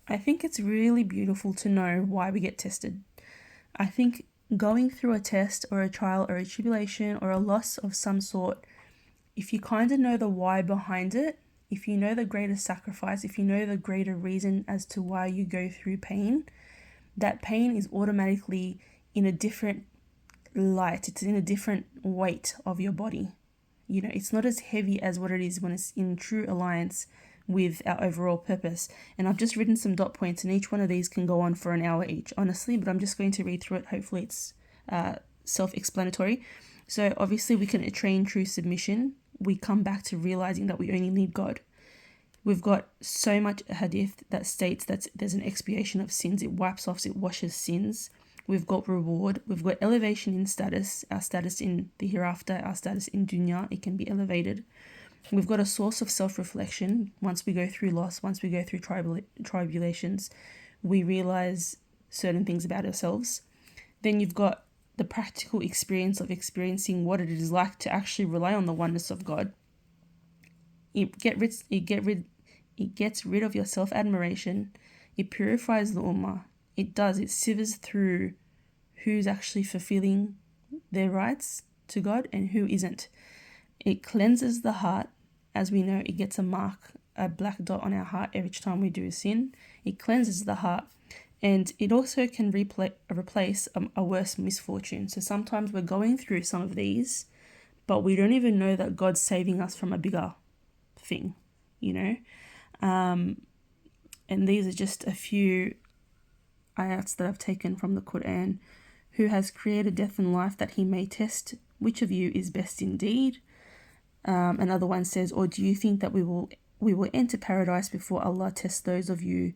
I think it's really beautiful to know why we get tested. I think going through a test or a trial or a tribulation or a loss of some sort, if you kind of know the why behind it, if you know the greater sacrifice, if you know the greater reason as to why you go through pain, that pain is automatically in a different light, it's in a different weight of your body. It's not as heavy as what it is when it's in true alliance with our overall purpose. And I've just written some dot points, and each one of these can go on for an hour each, honestly, but I'm just going to read through it. Hopefully it's self-explanatory. So obviously we can train true submission. We come back to realizing that we only need God. We've got so much hadith that states that there's an expiation of sins. It wipes off, it washes sins. We've got reward. We've got elevation in status. Our status in the hereafter, our status in dunya, it can be elevated. We've got a source of self-reflection. Once we go through loss, once we go through tribulations, we realize certain things about ourselves. Then you've got the practical experience of experiencing what it is like to actually rely on the oneness of God. It gets rid of your self-admiration. It purifies the ummah. It sievers through who's actually fulfilling their rights to God and who isn't. It cleanses the heart. As we know, it gets a black dot on our heart every time we do a sin. It cleanses the heart. And it also can replace a worse misfortune. So sometimes we're going through some of these, but we don't even know that God's saving us from a bigger thing, And these are just a few ayats that I've taken from the Quran. Who has created death and life that he may test which of you is best indeed. Another one says, or do you think that we will enter paradise before Allah tests those of you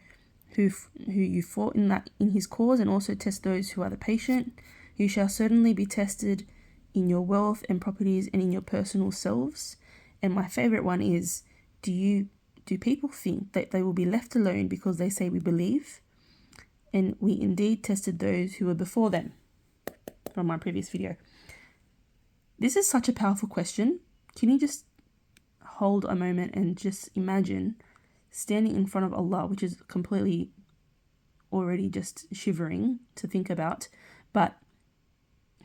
who you fought in his cause, and also test those who are the patient? You shall certainly be tested in your wealth and properties and in your personal selves. And my favorite one is, do people think that they will be left alone because they say we believe? And we indeed tested those who were before them, from my previous video. This is such a powerful question. Can you just hold a moment and just imagine standing in front of Allah, which is completely already just shivering to think about, but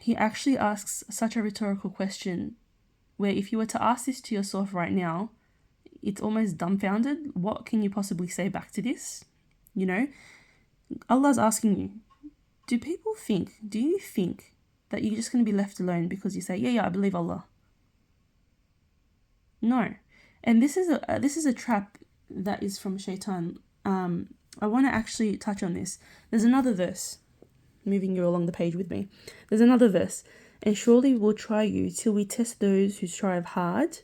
he actually asks such a rhetorical question where if you were to ask this to yourself right now, it's almost dumbfounded. What can you possibly say back to this? Allah's asking you, do you think that you're just going to be left alone because you say, yeah, I believe Allah? No. And this is a trap that is from Shaitan. I want to actually touch on this. There's another verse, moving you along the page with me. There's another verse. And surely we'll try you till we test those who strive hard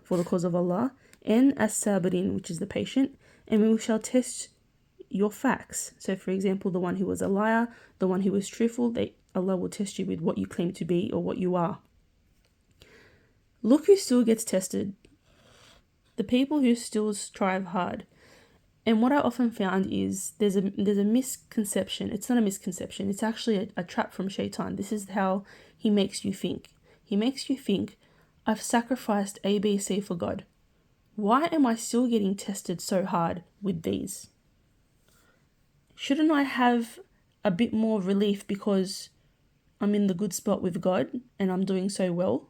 for the cause of Allah, and as-sabirin, which is the patient, and we shall test your facts. So for example, the one who was a liar, the one who was truthful, Allah will test you with what you claim to be or what you are. Look who still gets tested. The people who still strive hard. And what I often found is there's a misconception. It's not a misconception. It's actually a trap from Shaitan. This is how he makes you think. He makes you think, I've sacrificed A, B, C for God. Why am I still getting tested so hard with these? Shouldn't I have a bit more relief because I'm in the good spot with God and I'm doing so well?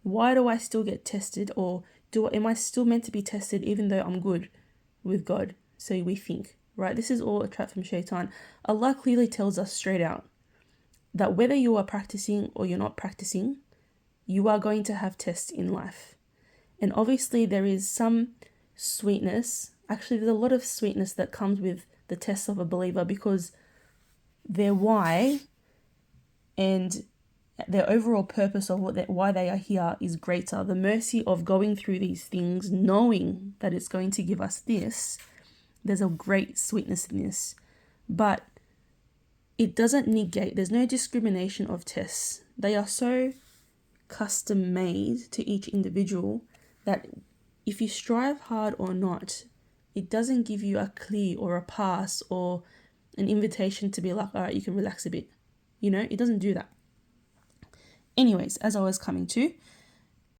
Why do I still get tested, or am I still meant to be tested even though I'm good with God? So we think, right? This is all a trap from Shaitan. Allah clearly tells us straight out that whether you are practicing or you're not practicing, you are going to have tests in life. And obviously there is some sweetness. Actually, there's a lot of sweetness that comes with the tests of a believer, because their why and their overall purpose of why they are here is greater. The mercy of going through these things, knowing that it's going to give us this, there's a great sweetness in this. But it doesn't negate, there's no discrimination of tests. They are so custom made to each individual that if you strive hard or not, it doesn't give you a clear or a pass or an invitation to be like, all right, you can relax a bit. It doesn't do that. Anyways, as I was coming to,